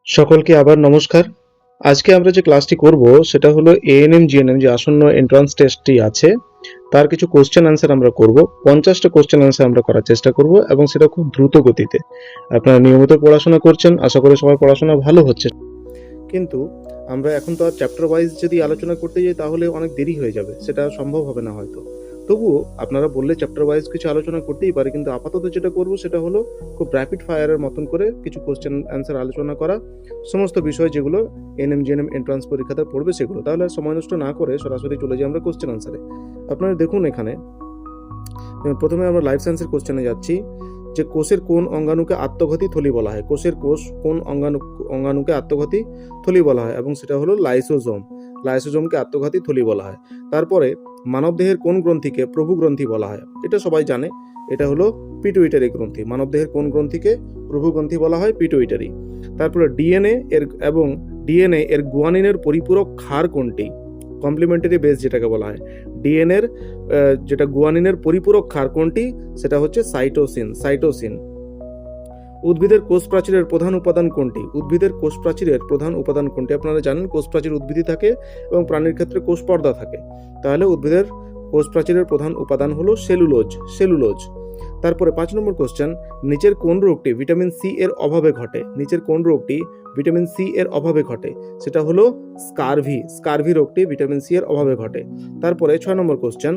সকলকে আবার নমস্কার। আজকে আমরা যে ক্লাসটি করব সেটা হলো এএনএম জিএনএম যে আসন্ন এন্ট্রান্স টেস্টটি আছে তার কিছু কোশ্চেন অ্যান্সার আমরা করব। 50টা কোশ্চেন অ্যান্সার আমরা করার চেষ্টা করব এবং সেটা খুব দ্রুত গতিতে। আপনারা নিয়মিত পড়াশোনা করছেন, আশা করি সবার পড়াশোনা ভালো হচ্ছে। কিন্তু আমরা এখন তো আর চ্যাপ্টার ওয়াইজ যদি আলোচনা করতে যাই তাহলে অনেক দেরি হয়ে যাবে, সেটা সম্ভব হবে না হয়তো। তবুও আপনারা বললে চ্যাপ্টার ওয়াইজ কিছু আলোচনা করতেই পারে, কিন্তু আপাতত যেটা করব সেটা হলো খুব র্যাপিড ফায়ারের মতন করে কিছু কোশ্চেন অ্যান্সার আলোচনা করা, সমস্ত বিষয় যেগুলো এনএম জিএনএম এন্ট্রান্স পরীক্ষাতে পড়বে সেগুলো। তাহলে আর সময় নষ্ট না করে সরাসরি চলে যাই আমরা কোশ্চেন অ্যান্সারে। আপনারা দেখুন এখানে প্রথমে আমরা লাইফ সায়েন্সের কোশ্চেনে যাচ্ছি যে কোষের কোন অঙ্গাণুকে আত্মঘাতী থলি বলা হয়। কোষের কোন অঙ্গাণুকে আত্মঘাতী থলি বলা হয় এবং সেটা হলো লাইসোজোম। লাইসোজোমকে আত্মঘাতী থলি বলা হয়। তারপরে মানবদেহের কোন গ্রন্থিকে প্রভু গ্রন্থি বলা হয়, এটা সবাই জানে, এটা হলো পিটুইটারি গ্রন্থি। মানবদেহের কোন গ্রন্থিকে প্রভু গ্রন্থি বলা হয়? পিটুইটারি। তারপরে ডিএনএ এর গুয়ানিনের পরিপূরক ক্ষার কোনটি? কমপ্লিমেন্টারি বেস যেটাকে বলা হয়। ডিএনএর যেটা গুয়ানিনের পরিপূরক ক্ষার কোনটি? সেটা হচ্ছে সাইটোসিন। উদ্ভিদের কোষ প্রাচীরের প্রধান উপাদান কোনটি? উদ্ভিদের কোষ প্রাচীরের প্রধান উপাদান কোনটি? আপনারা জানেন কোষ প্রাচীর উদ্ভিদে থাকে এবং প্রাণীর ক্ষেত্রে কোষ পর্দা থাকে। তাহলে উদ্ভিদের কোষ প্রাচীরের প্রধান উপাদান হলো সেলুলোজ। তারপরে 5 নম্বর কোশ্চেন, নিচের কোন রোগটি ভিটামিন সি এর অভাবে ঘটে? নিচের কোন রোগটি ভিটামিন সি এর অভাবে ঘটে? সেটা হলো স্কারভি রোগটি ভিটামিন সি এর অভাবে ঘটে। তারপরে 6 নম্বর কোশ্চেন,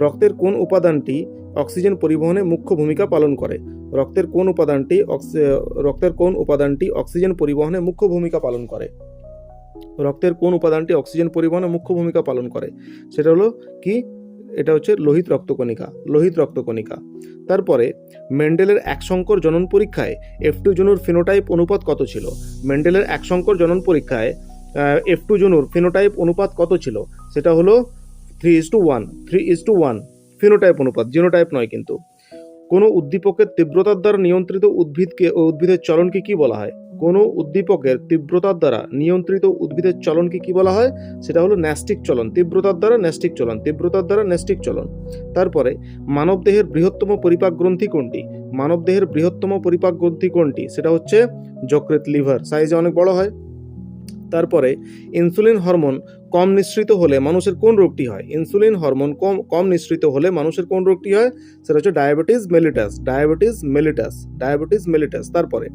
রক্তের কোন উপাদানটি অক্সিজেন পরিবহনে মুখ্য ভূমিকা পালন করে? রক্তের কোন উপাদানটি অক্সিজেন পরিবহনে মুখ্য ভূমিকা পালন করে? রক্তের কোন উপাদানটি অক্সিজেন পরিবহনে মুখ্য ভূমিকা পালন করে? সেটা হলো কি? এটা হচ্ছে লোহিত রক্তকণিকা। তারপরে মেন্ডেলের এক সংকর জনন পরীক্ষায় F2 জনুর ফিনোটাইপ অনুপাত কত ছিল? মেন্ডেলের এক সংকর জনন পরীক্ষায় F2 জনুর ফিনোটাইপ অনুপাত কত ছিল? সেটা হলো 3:1 ফিনোটাইপ অনুপাত, জিনোটাইপ নয় কিন্তু। কোনো উদ্দীপকের তীব্রতার দ্বারা নিয়ন্ত্রিত উদ্ভিদের চলনকে কি বলা হয়? কোনো উদ্দীপকের তীব্রতার দ্বারা নিয়ন্ত্রিত উদ্ভিদের চলনকে কি বলা হয়? সেটা হলো ন্যাস্টিক চলন। তীব্রতার দ্বারা ন্যাস্টিক চলন। তারপরে মানবদেহের বৃহত্তম পরিপাক গ্রন্থি কোনটি? সেটা হচ্ছে যকৃৎ, লিভার, সাইজে অনেক বড় হয়। তারপরে ইনসুলিন হরমোন কম নিঃসৃত হলে মানুষের কোন রোগটি হয়? ইনসুলিন হরমোন কম নিঃসৃত হলে মানুষের কোন রোগটি হয়? সেটা হচ্ছে ডায়াবেটিস মেলিটাস। তারপরে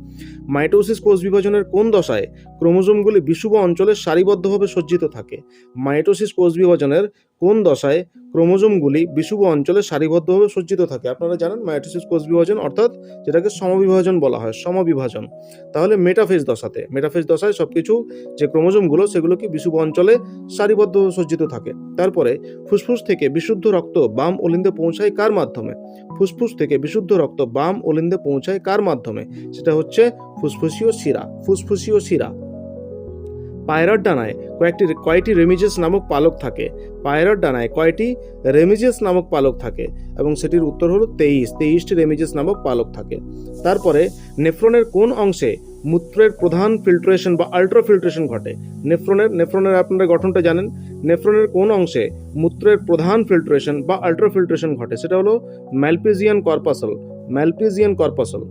মাইটোসিস কোষ বিভাজনের কোন দশায় ক্রোমোজোমগুলি বিষুব অঞ্চলে সারিবদ্ধভাবে সজ্জিত থাকে? মাইটোসিস কোষ বিভাজনের কোন দশায় ক্রোমোজোমগুলি বিষুব অঞ্চলে সারিবদ্ধভাবে সজ্জিত থাকে? আপনারা জানেন মাইটোসিস কোষ বিভাজন অর্থাৎ যেটাকে সমবিভাজন বলা হয়, সমবিভাজন। তাহলে মেটাফেজ দশায় সবকিছু যে ক্রোমোজোমগুলো সেগুলো কি বিষুব অঞ্চলে সারিবদ্ধভাবে সজ্জিত থাকে। তারপরে ফুসফুস থেকে বিশুদ্ধ রক্ত বাম অলিন্দে পৌঁছায় কার মাধ্যমে? সেটা হচ্ছে ফুসফুসীয় শিরা। পায়রার ডানায় কয়টি রেমিজেস নামক পালক থাকে? এবং সেটির উত্তর হলো 23টি রেমিজেস নামক পালক থাকে। তারপরে নেফ্রনের কোন অংশে মূত্রের প্রধান ফিল্ট্রেশন বা আল্ট্রাফিল্ট্রেশন ঘটে? নেফ্রনের আপনারা গঠনটা জানেন। নেফ্রনের কোন অংশে মূত্রের প্রধান ফিল্ট্রেশন বা আল্ট্রাফিল্ট্রেশন ঘটে? সেটা হলো ম্যালপিজিয়ান কর্পাসল।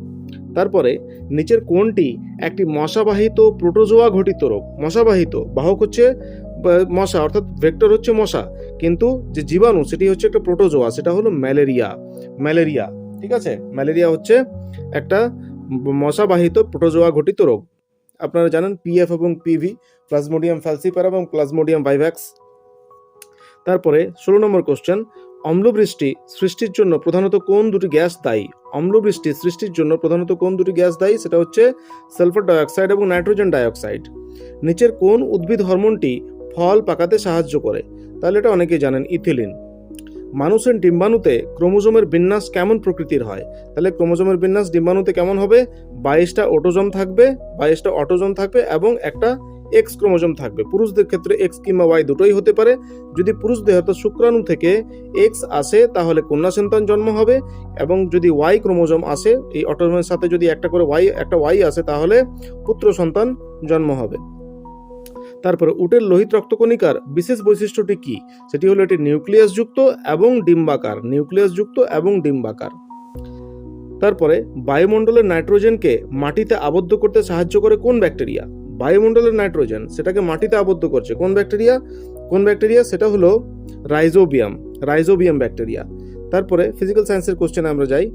তারপরে নিচের কোনটি একটি মশাবাহিত প্রোটোজোয়া ঘটিত রোগ? বাহক হচ্ছে মশা, অর্থাৎ ভেক্টর হচ্ছে মশা, কিন্তু যে জীবাণু সেটি হচ্ছে একটা প্রোটোজোয়া, সেটা হলো ম্যালেরিয়া। ঠিক আছে, ম্যালেরিয়া হচ্ছে একটা মশাবাহিত প্রোটোজোয়া ঘটিত রোগ। আপনারা জানেন পিএফ এবং পিভি, প্লাজমোডিয়াম ফ্যালসিপারা এবং প্লাজমোডিয়াম ভাইভ্যাক্স। তারপরে 16 নম্বর কোশ্চেন, অম্লবৃষ্টি সৃষ্টির জন্য প্রধানত কোন দুটি গ্যাস দায়ী? সেটা হচ্ছে সালফার ডাইঅক্সাইড এবং নাইট্রোজেন ডাইঅক্সাইড। নিচের কোন উদ্ভিদ হরমোনটি ফল পাকাতে সাহায্য করে? তাহলে এটা অনেকেই জানেন, ইথিলিন। মানুষের ডিম্বাণুতে ক্রোমোজোমের বিন্যাস কেমন প্রকৃতির হয়? তাহলে ক্রোমোজোমের বিন্যাস ডিম্বাণুতে কেমন হবে? 22টা অটোজোম থাকবে এবং একটা এক্স ক্রোমোজোম থাকবে। পুরুষদের ক্ষেত্রে এক্স কিংবা ওয়াই দুটোই হতে পারে। যদি পুরুষদের অর্থাৎ শুক্রাণু থেকে এক্স আসে তাহলে কন্যা সন্তান জন্ম হবে, এবং যদি ওয়াই ক্রোমোজোম আসে, এই অটোজোমের সাথে যদি একটা ওয়াই আসে তাহলে পুত্র সন্তান জন্ম হবে। তারপরে উটের লোহিত রক্তকণিকার বিশেষ বৈশিষ্ট্যটি কি? সেটি হলো এটি নিউক্লিয়াসযুক্ত এবং ডিম্বাকার। তারপরে বায়ুমণ্ডলের নাইট্রোজেনকে মাটিতে আবদ্ধ করতে সাহায্য করে কোন ব্যাকটেরিয়া? বায়ুমণ্ডলের নাইট্রোজেন সেটাকে মাটিতে আবদ্ধ করছে কোন ব্যাকটেরিয়া? সেটা হলো রাইজোবিয়াম ব্যাকটেরিয়া। তারপরে ফিজিক্যাল সায়েন্সের কোশ্চেনে আমরা যাই।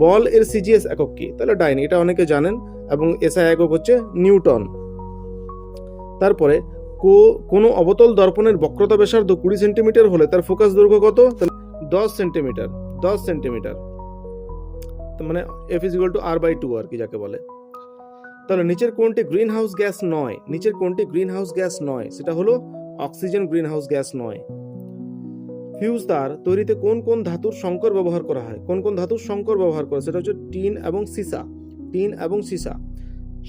বল এর সিজিএস একক কি? তাহলে ডাইন, এটা অনেকে জানেন, এবং এসআই একক হচ্ছে নিউটন। তারপরে কোনো অবতল দর্পণের বক্রতা ব্যাসার্ধ 20 সেন্টিমিটার হলে তার ফোকাস দৈর্ঘ্য কত? 10 সেন্টিমিটার, মানে F=R/2 আর কি যাকে বলে। তাহলে নিচের কোনটি গ্রিন হাউস গ্যাস নয়? সেটা হলো অক্সিজেন গ্রিন হাউস গ্যাস নয়। ফিউজ তার তৈরিতে কোন কোন ধাতুর সংকর ব্যবহার করা হয়? সেটা হচ্ছে টিন এবং সীসা।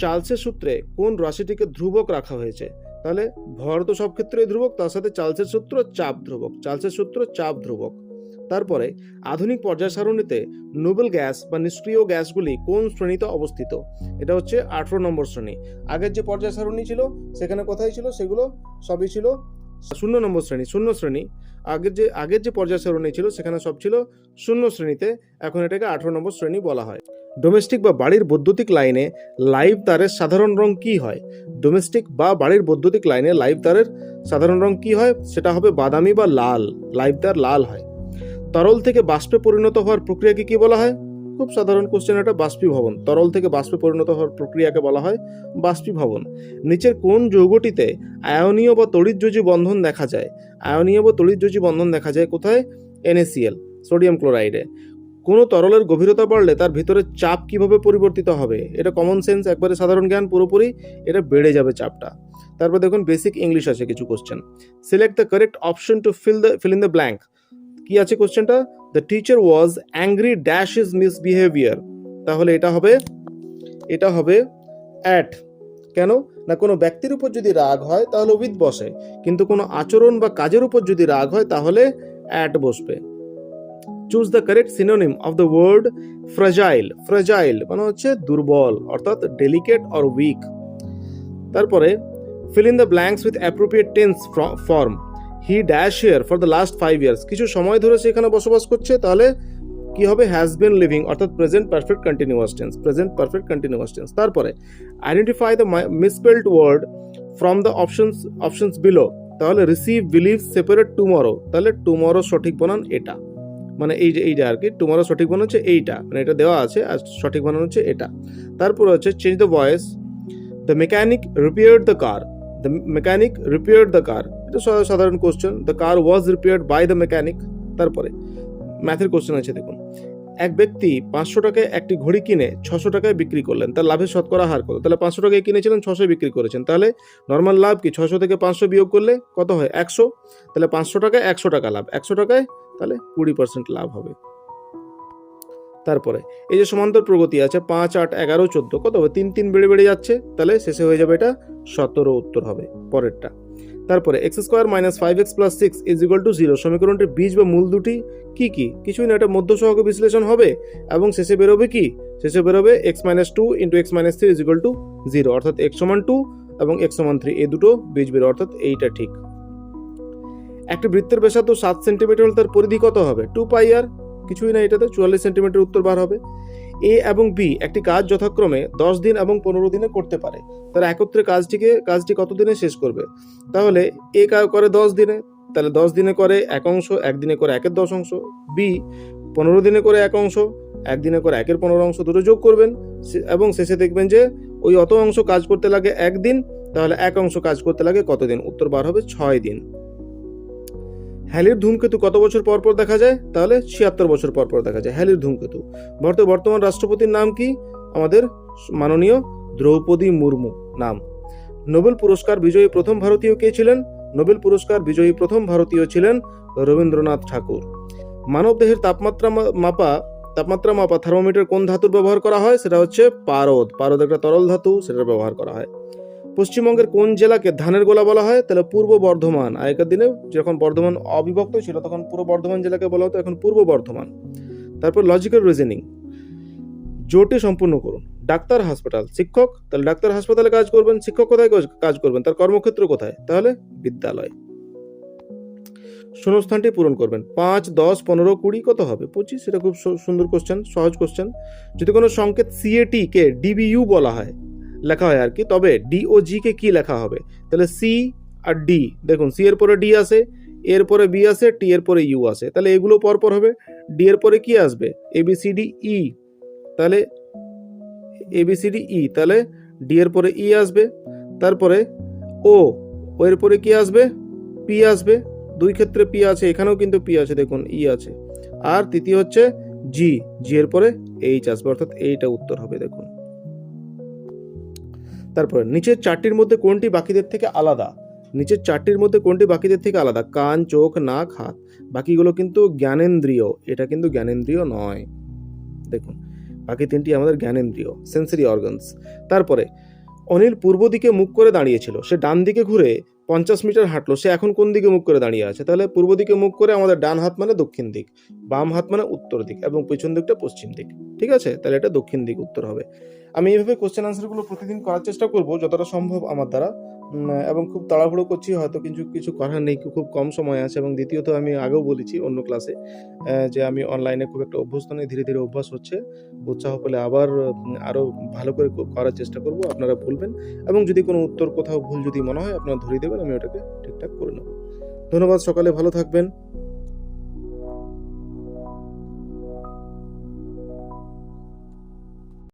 চার্লসের সূত্রে কোন রাশিটিকে ধ্রুবক রাখা হয়েছে? তাহলে ভর তো সব ক্ষেত্রেই ধ্রুবক, তার সাথে চার্লসের সূত্র চাপ ধ্রুবক। তারপরে আধুনিক পর্যায় সারণীতে নোবেল গ্যাস বা নিষ্ক্রিয় গ্যাসগুলি কোন শ্রেণীতে অবস্থিত? এটা হচ্ছে 18 নম্বর শ্রেণী। আগের যে পর্যায় সারণী ছিল সেখানে কোথায় ছিল? সেগুলো সবই ছিল 0 নম্বর শ্রেণী। আগের যে পর্যায় সারণী ছিল সেখানে সব ছিল 0 শ্রেণীতে, এখন এটাকে 18 নম্বর শ্রেণী বলা হয়। ডোমেস্টিক বা বাড়ির বৈদ্যুতিক লাইনে লাইভ তারের সাধারণ রং কি হয়? সাধারণ রং কি হয়? সেটা হবে বাদামি বা লাল। লাইভ তার লাল হয়। তরল থেকে বাষ্পে পরিণত হওয়ার প্রক্রিয়াকে কি বলা হয়? খুব সাধারণ কোশ্চেন এটা, বাষ্পীভবন। তরল থেকে বাষ্পে পরিণত হওয়ার প্রক্রিয়াকে বলা হয় বাষ্পীভবন। নিচের কোন যৌগটিতে আয়নীয় বা তড়িৎযোজী বন্ধন দেখা যায়? কোথায়? NaCl, সোডিয়াম ক্লোরাইডে। কোন তরলের গভীরতা বাড়লে তার ভিতরে চাপ কিভাবে পরিবর্তিত হবে? এটা কমন সেন্স, একবারে সাধারণ জ্ঞান পুরোপুরি, এটা বেড়ে যাবে চাপটা। তারপর দেখুন বেসিক ইংলিশ আছে কিছু question. Select the correct option to fill in the blank। কি আছে কোশ্চেনটা? The teacher was angry dash his misbehaviour. তাহলে এটা হবে অ্যাট। কেন না, কোনো ব্যক্তির উপর যদি রাগ হয় তাহলে উইথ বসে, কিন্তু কোনো আচরণ বা কাজের উপর যদি রাগ হয় তাহলে অ্যাট বসবে। Choose the correct synonym of the word fragile মানে হচ্ছে দুর্বল, অর্থাৎ ডেলিকেট অর উইক। তারপরে fill in the blanks with appropriate tense form। He dash here for the last 5 years। কিছু সময় ধরে সে এখানে বসবাস করছে, তাহলে কি হবে? হ্যাজ বিন লিভিং, অর্থাৎ প্রেজেন্ট পারফেক্ট কন্টিনিউয়াস টেন্স। তারপরে identify the misspelled word from the options below. তাহলে রিসিভ, বিলিভ, সেপারেট, টুমরো। তাহলে টুমরো সঠিক বানান এটা, মানে এইটা আর কি। টুমরো সঠিক বানান হচ্ছে এইটা, মানে এটা দেওয়া আছে, আর সঠিক বানান হচ্ছে এটা। তারপরে হচ্ছে change the voice. The mechanic repaired the car. এটা সাধারণ question. The car was repaired by the mechanic. তারপরে ম্যাথের কোশ্চেন আছে দেখুন। এক ব্যক্তি 500 টাকায় একটি ঘড়ি কিনে 600 টাকায় বিক্রি করলেন, তার লাভের শতকরা হার কত? তাহলে 500 টাকায় কিনেছিলেন, 600 বিক্রি করেছেন, তাহলে নর্মাল লাভ কি? 600 থেকে 500 বিয়োগ করলে কত হয়? 100। তাহলে 500 টাকায় 100 টাকা লাভ, 100 টাকায় তাহলে 20% লাভ হবে। তারপরে এই যে সমান্তর প্রগতি আছে 5, 8, 11, 14, কত হবে? 3 3 বেড়ে যাচ্ছে, তাহলে শেষে হয়ে যাবে এটা 17 উত্তর হবে পরেরটা। তারপরে x² - 5x + 6 = 0 সমীকরণটির বীজ বা মূল দুটি কি? কিছুই না, এটা মধ্য সহগ বিশ্লেষণ হবে এবং শেষে বেরোবে কি? শেষে বেরোবে x - 2 × x - 3 = 0, অর্থাৎ x = 2 এবং x = 3, এই দুটো বীজ বেরো, অর্থাৎ এইটা ঠিক। একটি বৃত্তের ব্যাসার্ধ 7 সেন্টিমিটার হলে তার পরিধি কত হবে? 2πr। কিছুই না, এটাতে 44 সেন্টিমিটার উত্তর বার হবে। এ এবং বি একটি কাজ যথাক্রমে 10 দিন এবং 15 দিনে করতে পারে, তারা একত্রে কাজটি কত দিনে শেষ করবে? তাহলে এ করে 10 দিনে, তাহলে 10 দিনে করে 1 অংশ, 1 দিনে করে 1/10 অংশ। বি 15 দিনে করে 1 অংশ, 1 দিনে করে 1/15 অংশ, দুটো যোগ করবেন এবং শেষে দেখবেন যে ওই অত অংশ কাজ করতে লাগে 1 দিন, তাহলে 1 অংশ কাজ করতে লাগে কত দিন? উত্তর বার হবে 6 দিন। হ্যালির ধূমকেতু কত বছর পর পর দেখা যায়? তাহলে 76 বছর পর পর দেখা যায় হ্যালির ধূমকেতু। বর্তমান রাষ্ট্রপতির নাম কি? আমাদের মাননীয় দ্রৌপদী মুর্মু নাম। নোবেল পুরস্কার বিজয়ী প্রথম ভারতীয় কে ছিলেন? নোবেল পুরস্কার বিজয়ী প্রথম ভারতীয় ছিলেন রবীন্দ্রনাথ ঠাকুর। মানবদেহের তাপমাত্রা মাপা থার্মোমিটার কোন ধাতুর ব্যবহার করা হয়? সেটা হচ্ছে পারদ একটা তরল ধাতু, সেটার ব্যবহার করা হয়। পশ্চিমবঙ্গের কোন জেলাকে ধানের গোলা বলা হয়? তাহলে পূর্ব বর্ধমান। আগেকার দিনে যখন বর্ধমান অবিভক্ত ছিল তখন পুরো বর্ধমান জেলাকে বলা হতো, এখন পূর্ব বর্ধমান। তারপর লজিক্যাল রিজনিং, জোটে সম্পূর্ণ করুন। ডাক্তার, হাসপাতাল, শিক্ষক, তাহলে ডাক্তার হাসপাতালে কাজ করবেন, শিক্ষক কোথায় কাজ করবেন? তার কর্মক্ষেত্র কোথায়? তাহলে বিদ্যালয়। শূন্যস্থানটি পূরণ করবেন। 5, 10, 15, 20 কত হবে? 25। এটা খুব সুন্দর কোশ্চেন, সহজ কোশ্চেন। যদি কোনো সংকেত সিএটি কে ডিবিইউ বলা হয়, লেখা হয় আর কি, তবে ডিওজি কে কি লেখা হবে? তাহলে সি আর ডি, দেখুন সি এর পরে ডি আছে, এর পরে বি আছে, টি এর পরে ইউ আছে, তাহলে এগুলো পরপর হবে। ডি এর পরে কি আসবে? এবিসিডি ই, তাহলে এবিসিডি ই, তাহলে ডি এর পরে ই আসবে। তারপরে ও, ও এর পরে কি আসবে? পি আসবে। দুই ক্ষেত্রে পি আছে, এখানেও কিন্তু পি আছে, দেখুন ই আছে। আর তৃতীয় হচ্ছে জি, জি এর পরে এইচ আসবে, অর্থাৎ এইটা উত্তর হবে, দেখুন। তারপরে নিচের চারটির মধ্যে কোনটি বাকিদের থেকে আলাদা? নিচের চারটির মধ্যে কোনটি বাকিদের থেকে আলাদা? কান, চোখ, নাক, হাত। বাকিগুলো কিন্তু জ্ঞানেন্দ্রিয়, এটা কিন্তু জ্ঞানেন্দ্রিয় নয়। দেখুন, বাকি তিনটি আমাদের জ্ঞানেন্দ্রিয়, সেন্সরি অর্গানস। তারপরে অনিল পূর্ব দিকে মুখ করে দাঁড়িয়েছিল, সে ডান দিকে ঘুরে 50 মিটার হাঁটলো, সে এখন কোন দিকে মুখ করে দাঁড়িয়ে আছে? তাহলে পূর্ব দিকে মুখ করে আমাদের ডান হাত মানে দক্ষিণ দিক, বাম হাত মানে উত্তর দিক, এবং পিছন দিকটা পশ্চিম দিক। ঠিক আছে, তাহলে এটা দক্ষিণ দিক উত্তর হবে। আমি এইভাবে কোশ্চেন আনসারগুলো প্রতিদিন করার চেষ্টা করব যতটা সম্ভব আমার দ্বারা, এবং খুব তাড়াহুড়ো করছি, হয়তো কিছু কিছু করার নেই, খুব কম সময় আছে। এবং দ্বিতীয়ত আমি আগেও বলেছি অন্য ক্লাসে যে আমি অনলাইনে খুব একটা অভ্যস্ত নেই, ধীরে ধীরে অভ্যাস হচ্ছে। উৎসাহ পেলে আবার আরও ভালো করে করার চেষ্টা করব, আপনারা বলবেন, এবং যদি কোনো উত্তর কোথাও ভুল যদি মনে হয় আপনারা ধরিয়ে দেবেন, আমি ওটাকে ঠিকঠাক করে নেব। ধন্যবাদ, সকালে ভালো থাকবেন।